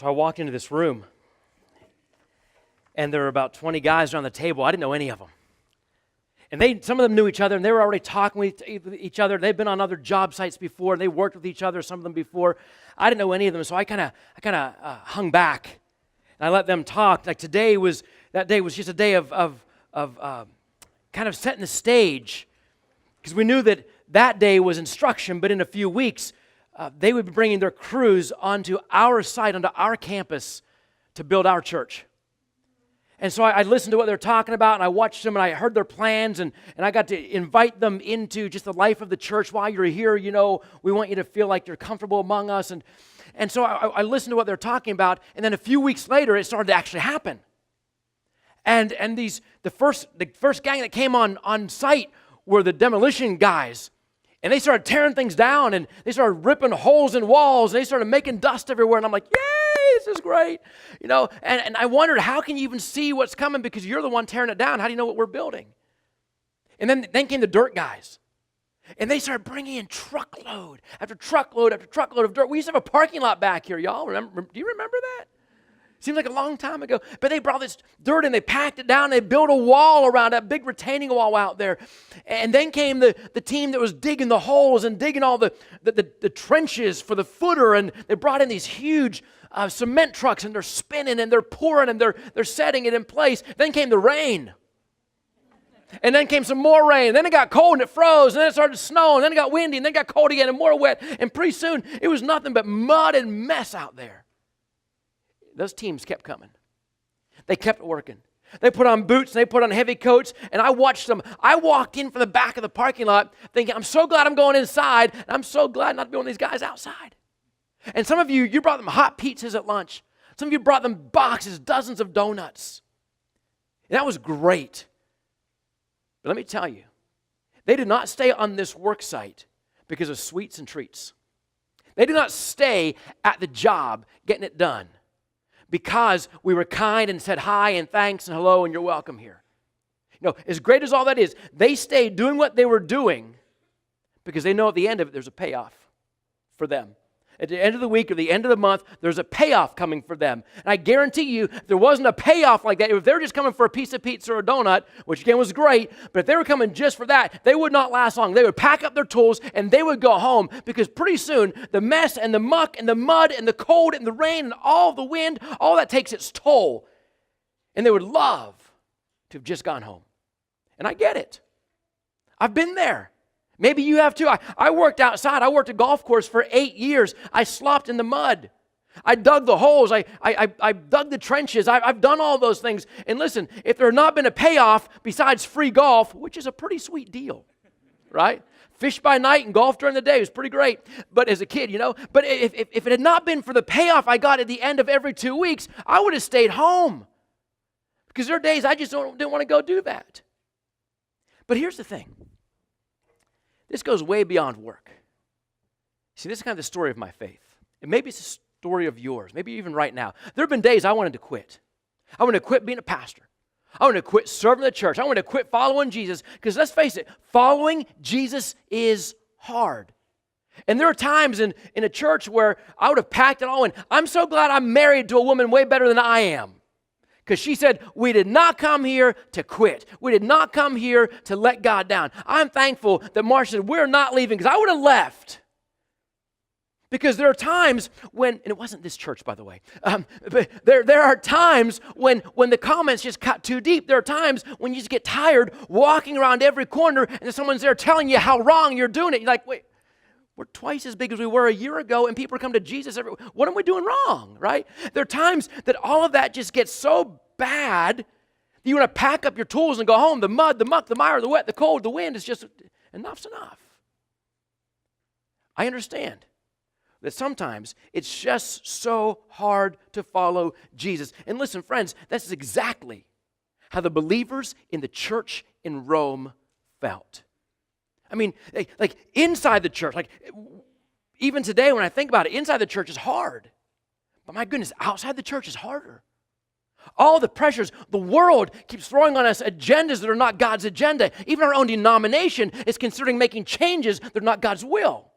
So I walked into this room, and there were about 20 guys around the table. I didn't know any of them. And some of them knew each other, and they were already talking with each other. They'd been on other job sites before, and they worked with each other, some of them before. I didn't know any of them, so I kind of hung back, and I let them talk. Like that day was just a day of kind of setting the stage, because we knew that day was instruction, but in a few weeks, they would be bringing their crews onto our site, onto our campus, to build our church. And so I listened to what they're talking about, and I watched them, and I heard their plans, and I got to invite them into just the life of the church. While you're here, we want you to feel like you're comfortable among us. And so I listened to what they're talking about, and then a few weeks later, it started to actually happen. And the first gang that came on site were the demolition guys. And they started tearing things down, and they started ripping holes in walls, and they started making dust everywhere. And I'm like, yay, this is great. And I wondered, how can you even see what's coming, because you're the one tearing it down? How do you know what we're building? And then came the dirt guys. And they started bringing in truckload after truckload after truckload of dirt. We used to have a parking lot back here, y'all. Do you remember that? Seems like a long time ago. But they brought this dirt and they packed it down. They built a wall around that big retaining wall out there. And then came the team that was digging the holes and digging all the trenches for the footer. And they brought in these huge cement trucks, and they're spinning and they're pouring and they're setting it in place. Then came the rain. And then came some more rain. And then it got cold and it froze. And then it started snowing. And then it got windy. And then it got cold again and more wet. And pretty soon it was nothing but mud and mess out there. Those teams kept coming. They kept working. They put on boots, and they put on heavy coats, and I watched them. I walked in from the back of the parking lot thinking, I'm so glad I'm going inside, and I'm so glad not to be one of these guys outside. And some of you brought them hot pizzas at lunch. Some of you brought them boxes, dozens of donuts. And that was great. But let me tell you, they did not stay on this work site because of sweets and treats. They did not stay at the job getting it done because we were kind and said hi and thanks and hello and you're welcome here. As great as all that is, they stayed doing what they were doing because they know at the end of it there's a payoff for them. At the end of the week or the end of the month, there's a payoff coming for them. And I guarantee you, if there wasn't a payoff like that, if they were just coming for a piece of pizza or a donut, which again was great, but if they were coming just for that, they would not last long. They would pack up their tools and they would go home, because pretty soon the mess and the muck and the mud and the cold and the rain and all the wind, all that takes its toll. And they would love to have just gone home. And I get it. I've been there. Maybe you have too. I worked outside. I worked a golf course for 8 years. I slopped in the mud. I dug the holes. I dug the trenches. I've done all those things. And listen, if there had not been a payoff besides free golf, which is a pretty sweet deal, right? Fish by night and golf during the day was pretty great. But as a kid, But if it had not been for the payoff I got at the end of every 2 weeks, I would have stayed home. Because there are days I just didn't want to go do that. But here's the thing. This goes way beyond work. See, this is kind of the story of my faith. And maybe it's the story of yours. Maybe even right now. There have been days I wanted to quit. I wanted to quit being a pastor. I wanted to quit serving the church. I wanted to quit following Jesus. Because let's face it, following Jesus is hard. And there are times in a church where I would have packed it all in. I'm so glad I'm married to a woman way better than I am. Because she said, we did not come here to quit. We did not come here to let God down. I'm thankful that Marcia said, we're not leaving, because I would have left. Because there are times when, and it wasn't this church, by the way, but there are times when the comments just cut too deep. There are times when you just get tired walking around every corner and someone's there telling you how wrong you're doing it. You're like, wait. We're twice as big as we were a year ago, and people come to Jesus. What am we doing wrong, right? There are times that all of that just gets so bad that you want to pack up your tools and go home. The mud, the muck, the mire, the wet, the cold, the wind is just, enough's enough. I understand that sometimes it's just so hard to follow Jesus. And listen, friends, that's exactly how the believers in the church in Rome felt. I mean, like inside the church, like even today when I think about it, inside the church is hard. But my goodness, outside the church is harder. All the pressures, the world keeps throwing on us agendas that are not God's agenda. Even our own denomination is considering making changes that are not God's will.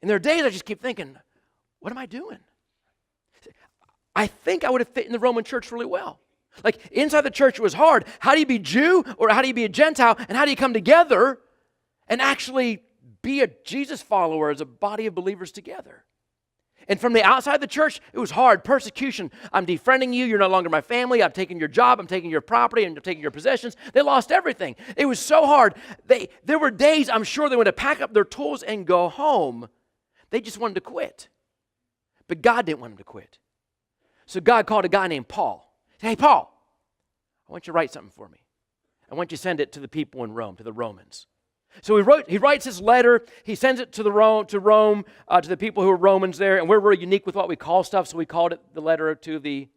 And there are days I just keep thinking, what am I doing? I think I would have fit in the Roman church really well. Like inside the church it was hard. How do you be Jew or how do you be a Gentile and how do you come together and actually be a Jesus follower as a body of believers together? And from the outside of the church, it was hard. Persecution. I'm defriending you. You're no longer my family. I'm taking your job. I'm taking your property and I'm taking your possessions. They lost everything. It was so hard. There were days, I'm sure, they wanted to pack up their tools and go home. They just wanted to quit. But God didn't want them to quit. So God called a guy named Paul. He said, hey, Paul, I want you to write something for me. I want you to send it to the people in Rome, to the Romans. So he writes this letter, he sends it to Rome, to the people who are Romans there, and we're really unique with what we call stuff, so we called it the letter to the,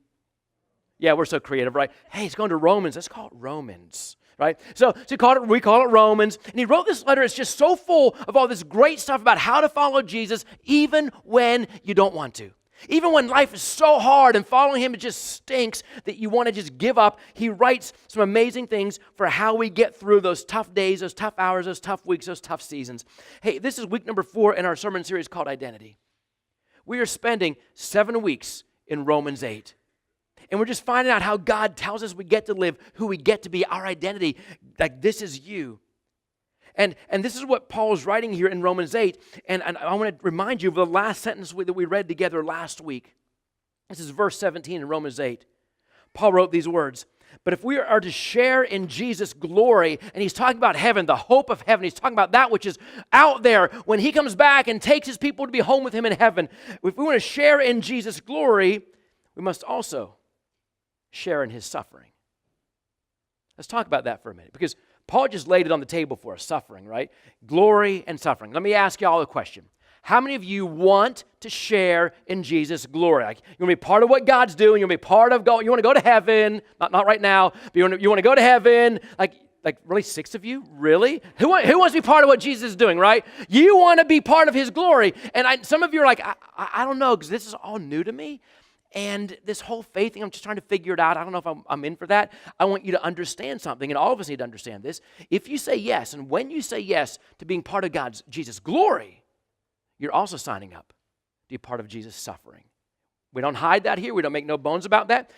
we're so creative, right? Hey, it's going to Romans, let's call it Romans, right? So we call it Romans, and he wrote this letter, it's just so full of all this great stuff about how to follow Jesus, even when you don't want to. Even when life is so hard and following him, it just stinks that you want to just give up. He writes some amazing things for how we get through those tough days, those tough hours, those tough weeks, those tough seasons. Hey, this is week number 4 in our sermon series called Identity. We are spending 7 weeks in Romans 8. And we're just finding out how God tells us we get to live, who we get to be, our identity. Like this is you. And this is what Paul is writing here in Romans 8. And I want to remind you of the last sentence that we read together last week. This is verse 17 in Romans 8. Paul wrote these words, but if we are to share in Jesus' glory, and he's talking about heaven, the hope of heaven, he's talking about that which is out there when he comes back and takes his people to be home with him in heaven. If we want to share in Jesus' glory, we must also share in his suffering. Let's talk about that for a minute, because Paul just laid it on the table for us, suffering, right? Glory and suffering. Let me ask you all a question. How many of you want to share in Jesus' glory? Like, you want to be part of what God's doing. You want to be part of God. You want to go to heaven. Not right now, but you want to go to heaven. Like really 6 of you? Really? Who wants to be part of what Jesus is doing, right? You want to be part of his glory. And some of you are like, I don't know, because this is all new to me. And this whole faith thing, I'm just trying to figure it out. I don't know if I'm in for that. I want you to understand something, and all of us need to understand this. If you say yes, and when you say yes to being part of Jesus' glory, you're also signing up to be part of Jesus' suffering. We don't hide that here. We don't make no bones about that.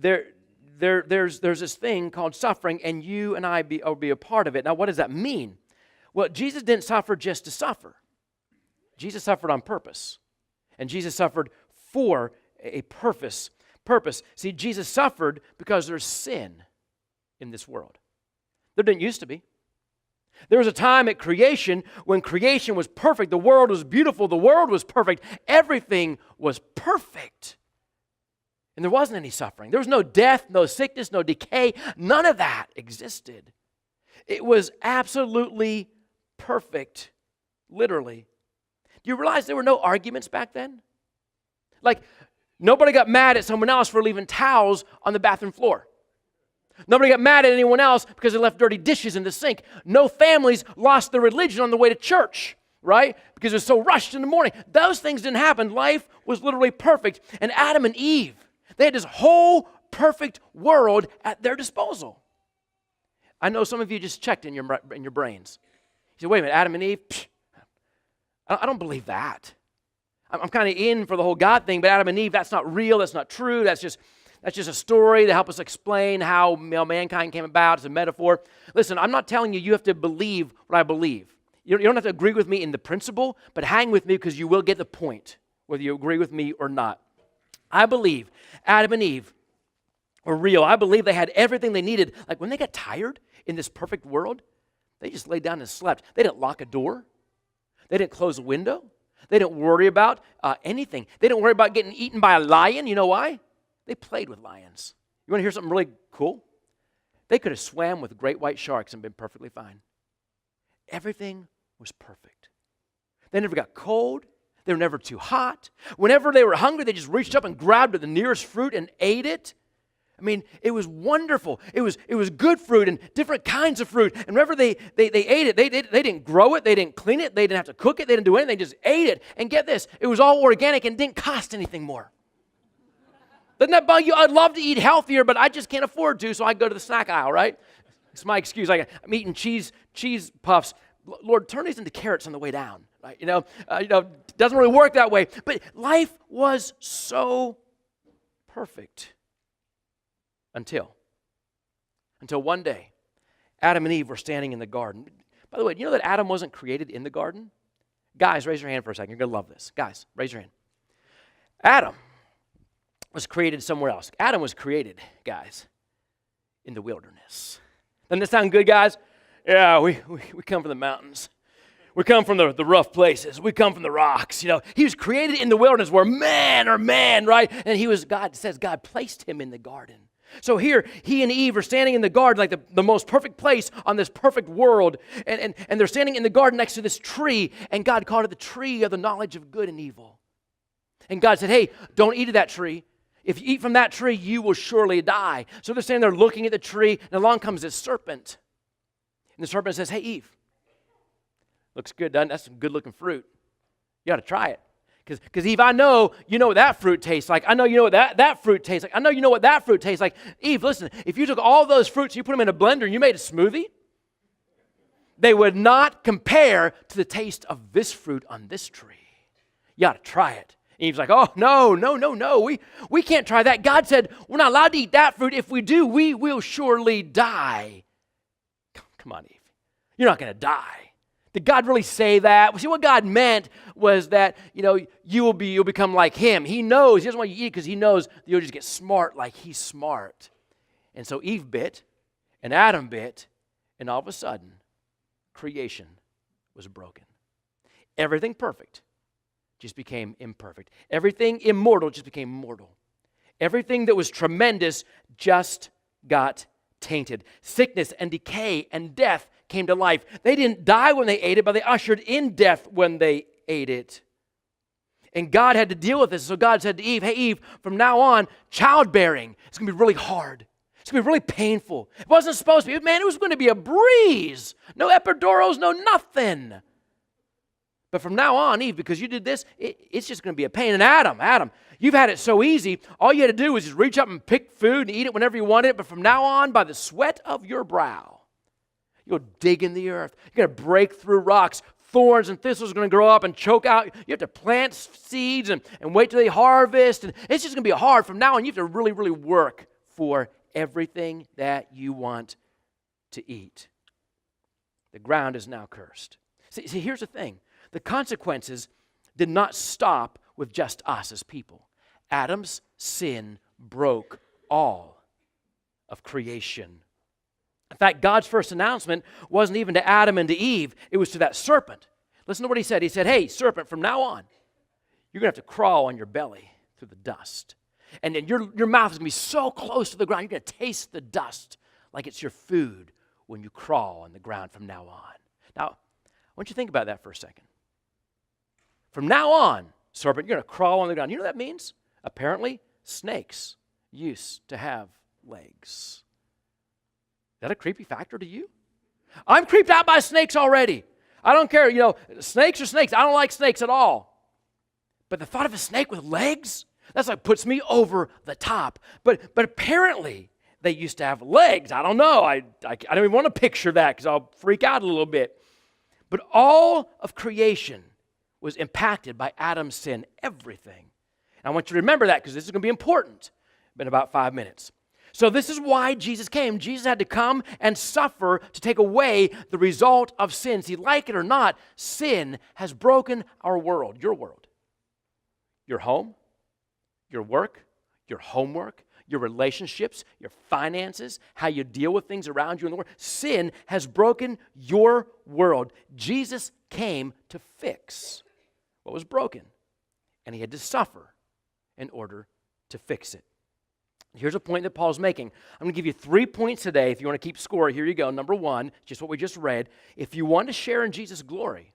There's this thing called suffering, and you and I will be a part of it. Now, what does that mean? Well, Jesus didn't suffer just to suffer. Jesus suffered on purpose, and Jesus suffered for a purpose. See, Jesus suffered because there's sin in this world. There didn't used to be. There was a time at creation when creation was perfect. The world was beautiful. The world was perfect. Everything was perfect. And there wasn't any suffering. There was no death, no sickness, no decay. None of that existed. It was absolutely perfect, literally. Do you realize there were no arguments back then? Like, nobody got mad at someone else for leaving towels on the bathroom floor. Nobody got mad at anyone else because they left dirty dishes in the sink. No families lost their religion on the way to church, right? Because it was so rushed in the morning. Those things didn't happen. Life was literally perfect. And Adam and Eve, they had this whole perfect world at their disposal. I know some of you just checked in your brains. You said, wait a minute, Adam and Eve? Psh, I don't believe that. I'm kind of in for the whole God thing, but Adam and Eve, that's not real, that's not true, that's just a story to help us explain how mankind came about. It's a metaphor. Listen, I'm not telling you have to believe what I believe. You don't have to agree with me in the principle, but hang with me because you will get the point, whether you agree with me or not. I believe Adam and Eve were real. I believe they had everything they needed. Like when they got tired in this perfect world, they just laid down and slept. They didn't lock a door. They didn't close a window. They didn't worry about anything. They didn't worry about getting eaten by a lion. You know why? They played with lions. You want to hear something really cool? They could have swam with great white sharks and been perfectly fine. Everything was perfect. They never got cold. They were never too hot. Whenever they were hungry, they just reached up and grabbed the nearest fruit and ate it. I mean, it was wonderful. It was good fruit and different kinds of fruit. And whenever they ate it, they didn't grow it, they didn't clean it, they didn't have to cook it, they didn't do anything, they just ate it. And get this, it was all organic and didn't cost anything more. Doesn't that bug you? I'd love to eat healthier, but I just can't afford to, so I go to the snack aisle, right? It's my excuse. I'm eating cheese puffs. Lord, turn these into carrots on the way down. Right? Doesn't really work that way. But life was so perfect until one day, Adam and Eve were standing in the garden. By the way, you know that Adam wasn't created in the garden? Guys, raise your hand for a second. You're going to love this. Guys, raise your hand. Adam was created somewhere else. Adam was created, guys, in the wilderness. Doesn't that sound good, guys? Yeah, we come from the mountains. We come from the rough places. We come from the rocks. He was created in the wilderness where man, right? And God says God placed him in the garden. So here, he and Eve are standing in the garden, like the most perfect place on this perfect world. And they're standing in the garden next to this tree, and God called it the tree of the knowledge of good and evil. And God said, hey, don't eat of that tree. If you eat from that tree, you will surely die. So they're standing there looking at the tree, and along comes this serpent. And the serpent says, hey, Eve, looks good, doesn't it? That's some good-looking fruit. You ought to try it. Because Eve, I know you know what that fruit tastes like. I know you know what that fruit tastes like. I know you know what that fruit tastes like. Eve, listen, if you took all those fruits, you put them in a blender, and you made a smoothie, they would not compare to the taste of this fruit on this tree. You ought to try it. Eve's like, oh, no. We can't try that. God said we're not allowed to eat that fruit. If we do, we will surely die. Come on, Eve. You're not going to die. Did God really say that? Well, see, what God meant was that, you'll become like him. He knows. He doesn't want you to eat it because he knows that you'll just get smart like he's smart. And so Eve bit, and Adam bit, and all of a sudden, creation was broken. Everything perfect just became imperfect. Everything immortal just became mortal. Everything that was tremendous just got tainted. Sickness and decay and death came to life. They didn't die when they ate it, but they ushered in death when they ate it. And God had to deal with this. So God said to Eve, hey, Eve, from now on, childbearing is going to be really hard. It's going to be really painful. It wasn't supposed to be. Man, it was going to be a breeze. No epidurals, no nothing. But from now on, Eve, because you did this, it's just going to be a pain. And Adam, you've had it so easy. All you had to do was just reach up and pick food and eat it whenever you wanted it. But from now on, by the sweat of your brow, you'll dig in the earth. You're going to break through rocks. Thorns and thistles are going to grow up and choke out. You have to plant seeds and wait till they harvest. And it's just going to be hard. From now on, you have to really, really work for everything that you want to eat. The ground is now cursed. See, here's the thing. The consequences did not stop with just us as people. Adam's sin broke all of creation. In fact, God's first announcement wasn't even to Adam and to Eve. It was to that serpent. Listen to what he said. He said, hey, serpent, from now on, you're going to have to crawl on your belly through the dust. And then your mouth is going to be so close to the ground, you're going to taste the dust like it's your food when you crawl on the ground from now on. Now, I want you to think about that for a second. From now on, serpent, you're going to crawl on the ground. You know what that means? Apparently, snakes used to have legs. Is that a creepy factor to you? I'm creeped out by snakes already. I don't care, snakes are snakes. I don't like snakes at all. But the thought of a snake with legs, that's like puts me over the top. But apparently, they used to have legs. I don't know. I don't even want to picture that because I'll freak out a little bit. But all of creation was impacted by Adam's sin, everything. And I want you to remember that because this is going to be important in about 5 minutes. So this is why Jesus came. Jesus had to come and suffer to take away the result of sin. See, like it or not, sin has broken our world, your home, your work, your homework, your relationships, your finances, how you deal with things around you in the world. Sin has broken your world. Jesus came to fix what was broken, and he had to suffer in order to fix it. Here's a point that Paul's making. I'm going to give you 3 points today. If you want to keep score, here you go. Number 1, just what we just read. If you want to share in Jesus' glory,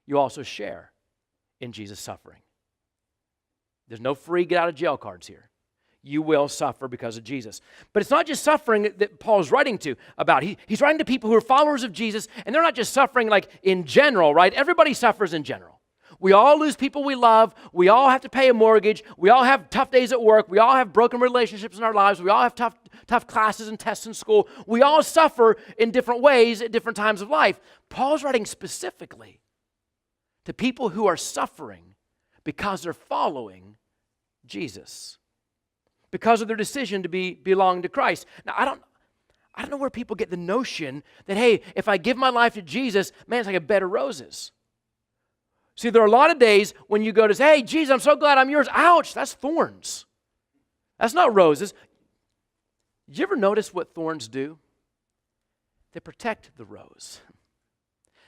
you also share in Jesus' suffering. There's no free get-out-of-jail cards here. You will suffer because of Jesus. But it's not just suffering that Paul's writing to about. He's writing to people who are followers of Jesus, and they're not just suffering like in general, right? Everybody suffers in general. We all lose people we love. We all have to pay a mortgage. We all have tough days at work. We all have broken relationships in our lives. We all have tough classes and tests in school. We all suffer in different ways at different times of life. Paul's writing specifically to people who are suffering because they're following Jesus, because of their decision to belong to Christ. Now, I don't know where people get the notion that, hey, if I give my life to Jesus, man, it's like a bed of roses. See, there are a lot of days when you go to say, hey, Jesus, I'm so glad I'm yours. Ouch, that's thorns. That's not roses. Did you ever notice what thorns do? They protect the rose.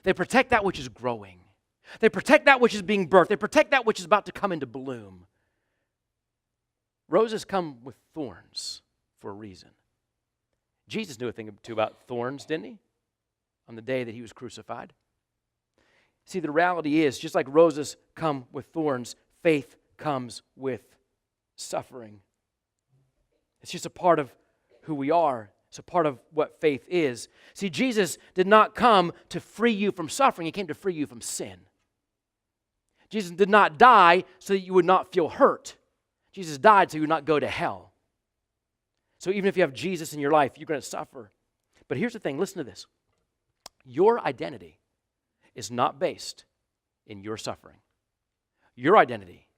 They protect that which is growing. They protect that which is being birthed. They protect that which is about to come into bloom. Roses come with thorns for a reason. Jesus knew a thing or two about thorns, didn't he? On the day that he was crucified. See, the reality is, just like roses come with thorns, faith comes with suffering. It's just a part of who we are. It's a part of what faith is. See, Jesus did not come to free you from suffering. He came to free you from sin. Jesus did not die so that you would not feel hurt. Jesus died so you would not go to hell. So even if you have Jesus in your life, you're going to suffer. But here's the thing. Listen to this. Your identity is not based in your suffering. Your identity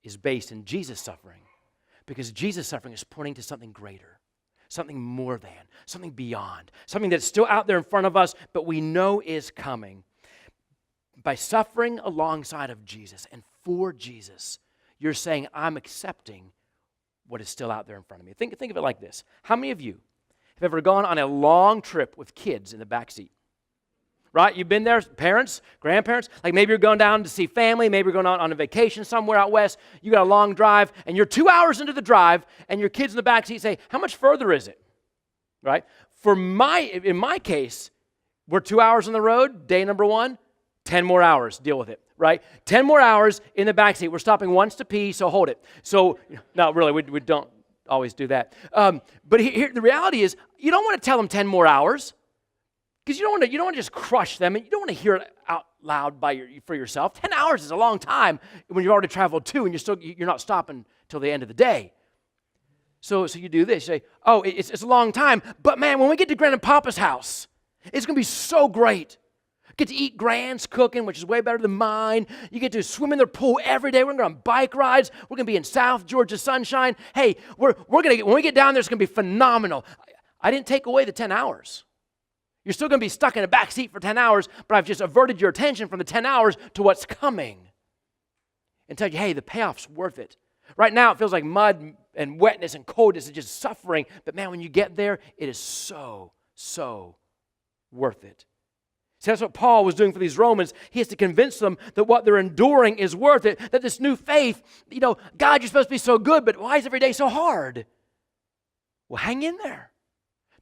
is based in Jesus' suffering, because Jesus' suffering is pointing to something greater, something more than, something beyond, something that's still out there in front of us, but we know is coming. By suffering alongside of Jesus and for Jesus, you're saying, I'm accepting what is still out there in front of me. Think of it like this. How many of you have ever gone on a long trip with kids in the back seat? Right? You've been there, parents, grandparents. Like maybe you're going down to see family. Maybe you're going on a vacation somewhere out west. You got a long drive, and you're 2 hours into the drive, and your kids in the back seat say, how much further is it? Right? In my case, we're 2 hours on the road, day number 1, 10 more hours, deal with it, right? 10 more hours in the back seat. We're stopping once to pee, so hold it. So, no, really, we don't always do that. But here, the reality is, you don't want to tell them 10 more hours. Because you don't want to just crush them, and you don't want to hear it out loud for yourself. 10 hours is a long time when you've already traveled 2 and you're not stopping till the end of the day. So you do this. You say, oh, it's a long time, but man, when we get to Grandpapa's house, it's going to be so great. Get to eat Grand's cooking, which is way better than mine. You get to swim in their pool every day. We're going to go on bike rides. We're going to be in South Georgia sunshine. Hey, when we get down there, it's going to be phenomenal. I didn't take away the 10 hours. You're still going to be stuck in a back seat for 10 hours, but I've just averted your attention from the 10 hours to what's coming and tell you, hey, the payoff's worth it. Right now, it feels like mud and wetness and coldness and just suffering, but man, when you get there, it is so, so worth it. See, that's what Paul was doing for these Romans. He has to convince them that what they're enduring is worth it, that this new faith, God, you're supposed to be so good, but why is every day so hard? Well, hang in there.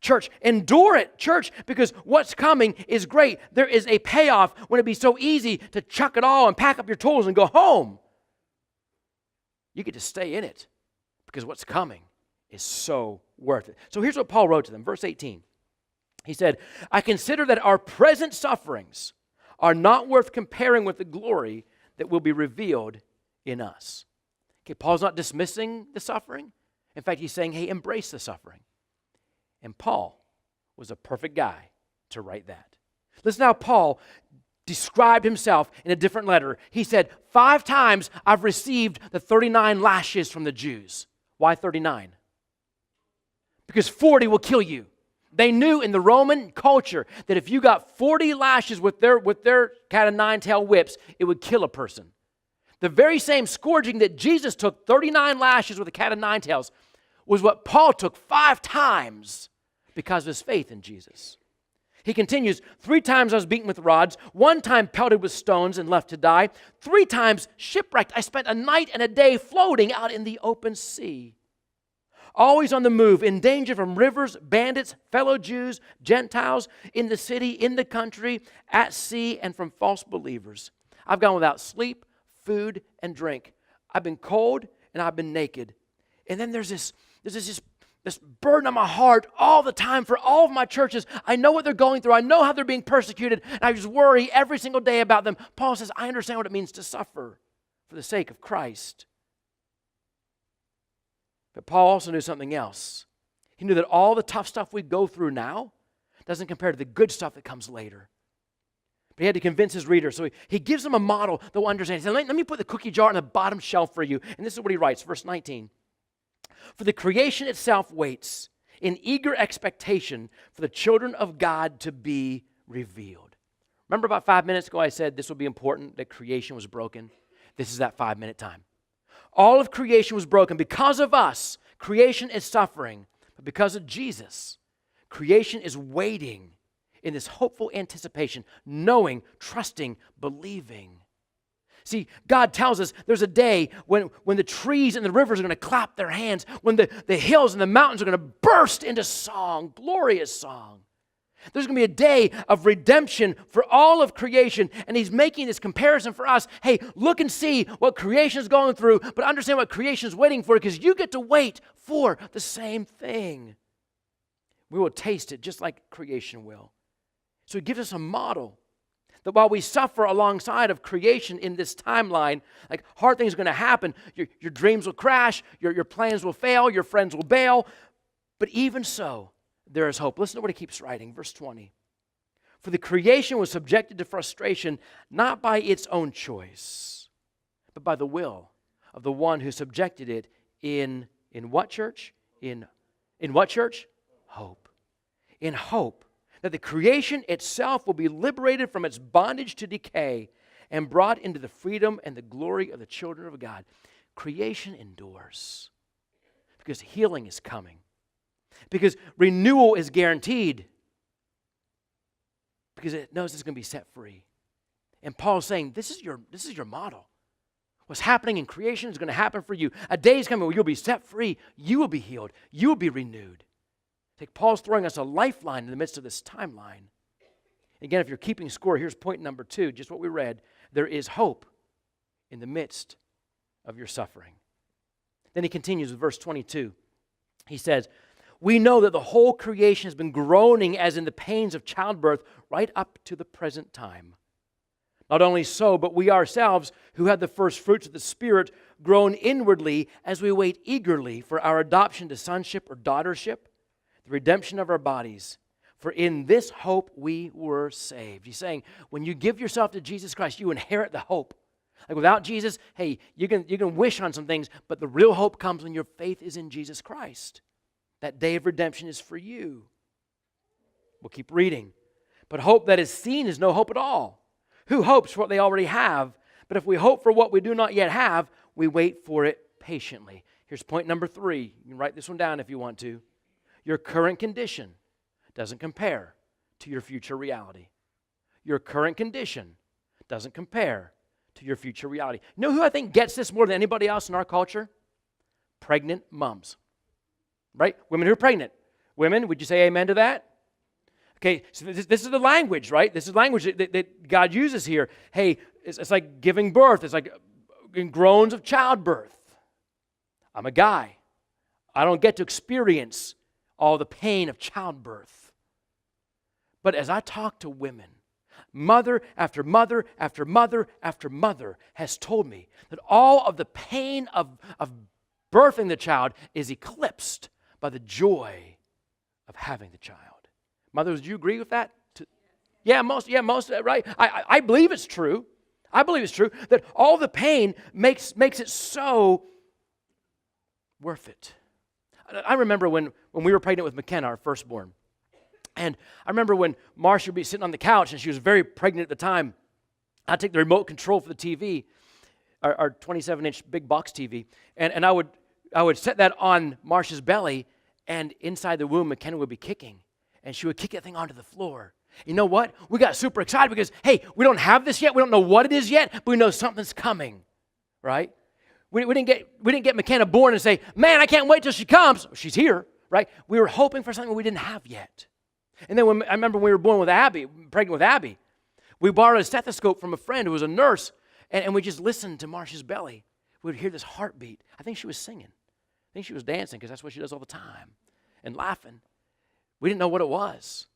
Church, endure it, church, because what's coming is great. There is a payoff when it'd be so easy to chuck it all and pack up your tools and go home. You get to stay in it because what's coming is so worth it. So here's what Paul wrote to them, verse 18. He said, I consider that our present sufferings are not worth comparing with the glory that will be revealed in us. Okay, Paul's not dismissing the suffering. In fact, he's saying, hey, embrace the suffering. And Paul was a perfect guy to write that. Listen how Paul described himself in a different letter. He said, 5 times I've received the 39 lashes from the Jews. Why 39? Because 40 will kill you. They knew in the Roman culture that if you got 40 lashes with their cat of nine tail whips, it would kill a person. The very same scourging that Jesus took, 39 lashes with a cat of nine tails, was what Paul took 5 times because of his faith in Jesus. He continues, 3 times I was beaten with rods, 1 time pelted with stones and left to die, 3 times shipwrecked. I spent a night and a day floating out in the open sea. Always on the move, in danger from rivers, bandits, fellow Jews, Gentiles, in the city, in the country, at sea, and from false believers. I've gone without sleep, food, and drink. I've been cold and I've been naked. And then there's this burden on my heart all the time for all of my churches. I know what they're going through. I know how they're being persecuted. And I just worry every single day about them. Paul says, I understand what it means to suffer for the sake of Christ. But Paul also knew something else. He knew that all the tough stuff we go through now doesn't compare to the good stuff that comes later. But he had to convince his reader. So he gives them a model that will understand. He said, let me put the cookie jar on the bottom shelf for you. And this is what he writes, verse 19. For the creation itself waits in eager expectation for the children of God to be revealed. Remember about 5 minutes ago I said this would be important, that creation was broken? This is that 5-minute time. All of creation was broken. Because of us, creation is suffering. But because of Jesus, creation is waiting in this hopeful anticipation, knowing, trusting, believing. See, God tells us there's a day when the trees and the rivers are going to clap their hands, when the hills and the mountains are going to burst into song, glorious song. There's going to be a day of redemption for all of creation, and he's making this comparison for us. Hey, look and see what creation is going through, but understand what creation is waiting for, because you get to wait for the same thing. We will taste it just like creation will. So he gives us a model that while we suffer alongside of creation in this timeline, like hard things are going to happen, your dreams will crash, your plans will fail, your friends will bail, but even so, there is hope. Listen to what he keeps writing, verse 20. For the creation was subjected to frustration, not by its own choice, but by the will of the one who subjected it in what, church? In what, church? Hope. In hope that the creation itself will be liberated from its bondage to decay and brought into the freedom and the glory of the children of God. Creation endures because healing is coming, because renewal is guaranteed, because it knows it's going to be set free. And Paul's saying, this is your model. What's happening in creation is going to happen for you. A day is coming where you'll be set free, you will be healed, you will be renewed. Paul's throwing us a lifeline in the midst of this timeline. Again, if you're keeping score, here's point number 2, just what we read. There is hope in the midst of your suffering. Then he continues with verse 22. He says, we know that the whole creation has been groaning as in the pains of childbirth right up to the present time. Not only so, but we ourselves, who had the first fruits of the Spirit, groan inwardly as we wait eagerly for our adoption to sonship or daughtership, the redemption of our bodies. For in this hope we were saved. He's saying, when you give yourself to Jesus Christ, you inherit the hope. Like without Jesus, hey, you can wish on some things, but the real hope comes when your faith is in Jesus Christ. That day of redemption is for you. We'll keep reading. But hope that is seen is no hope at all. Who hopes for what they already have? But if we hope for what we do not yet have, we wait for it patiently. Here's point number 3. You can write this one down if you want to. Your current condition doesn't compare to your future reality. Your current condition doesn't compare to your future reality. You know who I think gets this more than anybody else in our culture? Pregnant moms. Right? Women who are pregnant. Women, would you say amen to that? Okay, so this is the language, right? This is language that God uses here. Hey, it's like giving birth. It's like in groans of childbirth. I'm a guy. I don't get to experience all the pain of childbirth. But as I talk to women, mother after mother after mother after mother has told me that all of the pain of birthing the child is eclipsed by the joy of having the child. Mothers, do you agree with that? Most, right? I believe it's true. I believe it's true that all the pain makes it so worth it. I remember when we were pregnant with McKenna, our firstborn. And I remember when Marcia would be sitting on the couch, and she was very pregnant at the time. I'd take the remote control for the TV, our 27-inch big box TV, and I would set that on Marcia's belly, and inside the womb, McKenna would be kicking. And she would kick that thing onto the floor. You know what? We got super excited because, hey, we don't have this yet. We don't know what it is yet, but we know something's coming, right? We didn't get McKenna born and say, man, I can't wait till she comes. She's here, right? We were hoping for something we didn't have yet. And then I remember when we were pregnant with Abby, we borrowed a stethoscope from a friend who was a nurse, and we just listened to Marcia's belly. We would hear this heartbeat. I think she was singing. I think she was dancing because that's what she does all the time, and laughing. We didn't know what it was.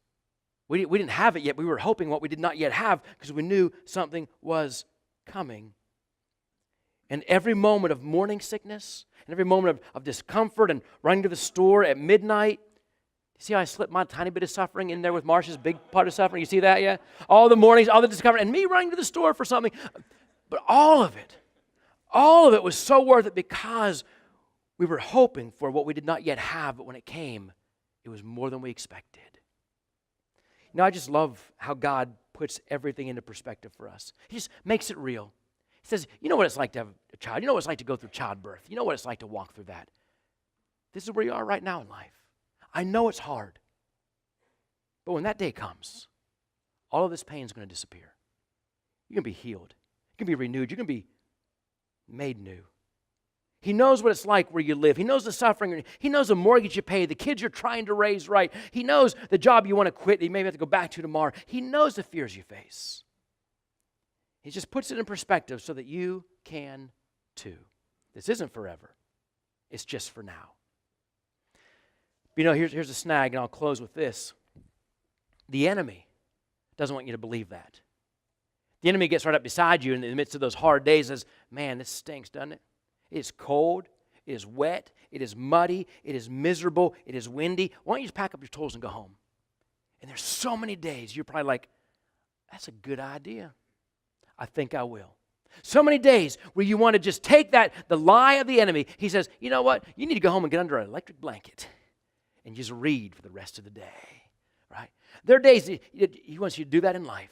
We didn't have it yet. We were hoping what we did not yet have because we knew something was coming. And every moment of morning sickness, and every moment of discomfort and running to the store at midnight, See how I slipped my tiny bit of suffering in there with Marcia's big part of suffering? You see that, yeah? All the mornings, all the discovery, and me running to the store for something. But all of it was so worth it because we were hoping for what we did not yet have, but when it came, it was more than we expected. You know, I just love how God puts everything into perspective for us. He just makes it real. He says, you know what it's like to have a child. You know what it's like to go through childbirth. You know what it's like to walk through that. This is where you are right now in life. I know it's hard. But when that day comes, all of this pain is going to disappear. You're going to be healed. You're going to be renewed. You're going to be made new. He knows what it's like where you live. He knows the suffering. He knows the mortgage you pay, the kids you're trying to raise right. He knows the job you want to quit that you maybe have to go back to tomorrow. He knows the fears you face. He just puts it in perspective so that you can too. This isn't forever. It's just for now. But you know, here's a snag, and I'll close with this. The enemy doesn't want you to believe that. The enemy gets right up beside you in the midst of those hard days and says, man, this stinks, doesn't it? It is cold, it is wet, it is muddy, it is miserable, it is windy. Why don't you just pack up your tools and go home? And there's so many days you're probably like, that's a good idea. I think I will. So many days where you want to just take the lie of the enemy. He says, you know what? You need to go home and get under an electric blanket and just read for the rest of the day, right? There are days he wants you to do that in life.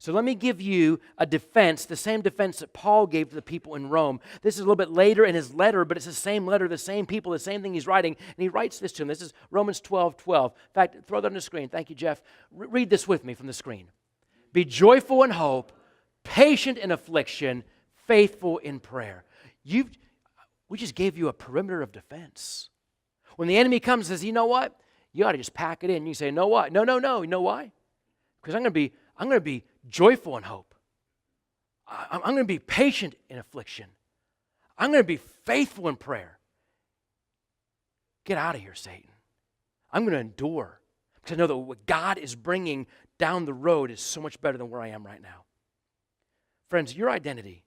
So let me give you a defense, the same defense that Paul gave to the people in Rome. This is a little bit later in his letter, but it's the same letter, the same people, the same thing he's writing. And he writes this to them. This is Romans 12:12. In fact, throw that on the screen. Thank you, Jeff. Read this with me from the screen. Be joyful in hope, patient in affliction, faithful in prayer. We just gave you a perimeter of defense. When the enemy comes and says, you know what? You ought to just pack it in. You say, you know what? No. You know why? Because I'm going to be joyful in hope. I'm going to be patient in affliction. I'm going to be faithful in prayer. Get out of here, Satan. I'm going to endure because I know that what God is bringing down the road is so much better than where I am right now. Friends, your identity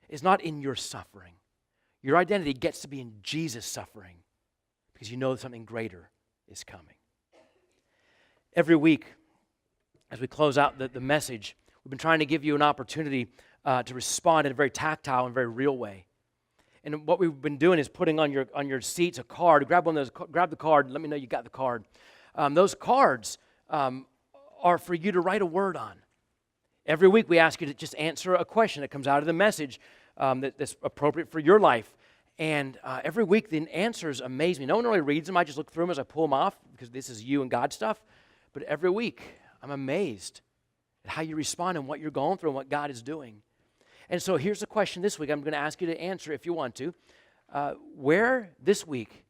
is not in your suffering. Your identity gets to be in Jesus' suffering because you know something greater is coming. Every week, as we close out the message, we've been trying to give you an opportunity to respond in a very tactile and very real way. And what we've been doing is putting on your seats a card. Grab the card and let me know you got the card. Those cards are for you to write a word on. Every week we ask you to just answer a question that comes out of the message that's appropriate for your life. And every week the answers amaze me. No one really reads them. I just look through them as I pull them off because this is you and God stuff. But every week I'm amazed at how you respond and what you're going through and what God is doing. And so here's the question this week. I'm going to ask you to answer if you want to. Where this week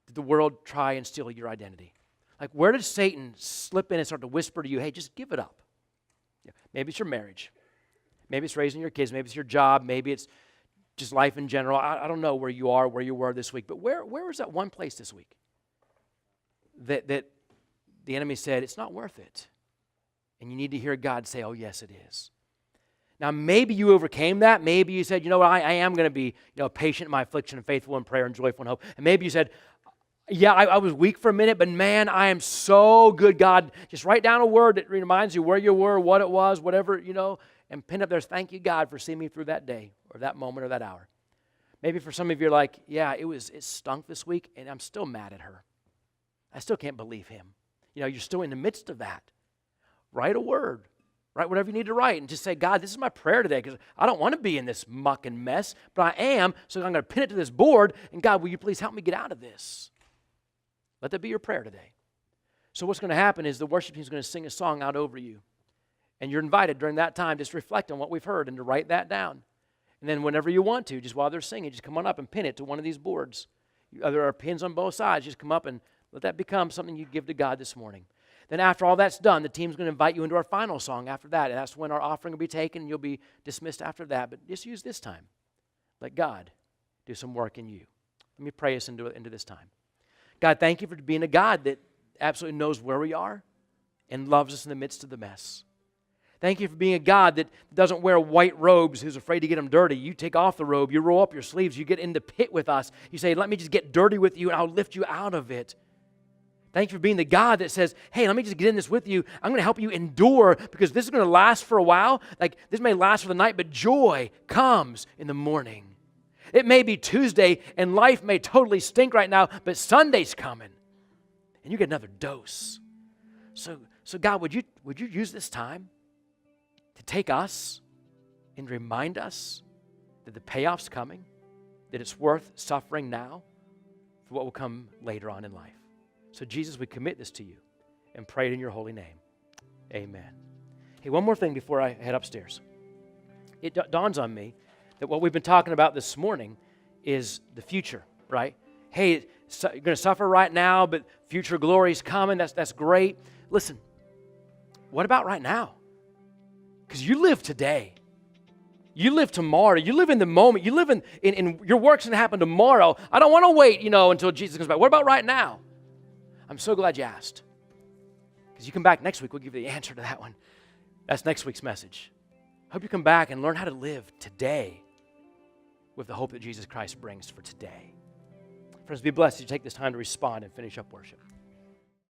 did the world try and steal your identity? Like where did Satan slip in and start to whisper to you, hey, just give it up? Yeah. Maybe it's your marriage. Maybe it's raising your kids. Maybe it's your job. Maybe it's just life in general. I don't know where you are, where you were this week. But where was that one place this week that the enemy said, it's not worth it? And you need to hear God say, oh, yes, it is. Now, maybe you overcame that. Maybe you said, you know what, I am going to be patient in my affliction and faithful in prayer and joyful in hope. And maybe you said, yeah, I was weak for a minute, but man, I am so good, God. Just write down a word that reminds you where you were, what it was, whatever, and pin up there, thank you, God, for seeing me through that day or that moment or that hour. Maybe for some of you, you're like, yeah, it stunk this week, and I'm still mad at her. I still can't believe him. You're still in the midst of that. Write a word. Write whatever you need to write and just say, God, this is my prayer today because I don't want to be in this muck and mess, but I am, so I'm going to pin it to this board, and God, will you please help me get out of this? Let that be your prayer today. So what's going to happen is the worship team is going to sing a song out over you, and you're invited during that time just to reflect on what we've heard and to write that down. And then whenever you want to, just while they're singing, just come on up and pin it to one of these boards. There are pins on both sides. Just come up and let that become something you give to God this morning. Then after all that's done, the team's going to invite you into our final song after that. And that's when our offering will be taken, and you'll be dismissed after that. But just use this time. Let God do some work in you. Let me pray us into this time. God, thank you for being a God that absolutely knows where we are and loves us in the midst of the mess. Thank you for being a God that doesn't wear white robes, who's afraid to get them dirty. You take off the robe, you roll up your sleeves, you get in the pit with us. You say, let me just get dirty with you, and I'll lift you out of it. Thank you for being the God that says, hey, let me just get in this with you. I'm going to help you endure because this is going to last for a while. Like this may last for the night, but joy comes in the morning. It may be Tuesday and life may totally stink right now, but Sunday's coming and you get another dose. So God, would you use this time to take us and remind us that the payoff's coming, that it's worth suffering now for what will come later on in life. So Jesus, we commit this to you and pray it in your holy name. Amen. Hey, one more thing before I head upstairs. It dawns on me that what we've been talking about this morning is the future, right? Hey, you're going to suffer right now, but future glory is coming. That's great. Listen, what about right now? Because you live today. You live tomorrow. You live in the moment. You live in your work's going to happen tomorrow. I don't want to wait, until Jesus comes back. What about right now? I'm so glad you asked. Because you come back next week, we'll give you the answer to that one. That's next week's message. Hope you come back and learn how to live today with the hope that Jesus Christ brings for today. Friends, be blessed as you take this time to respond and finish up worship.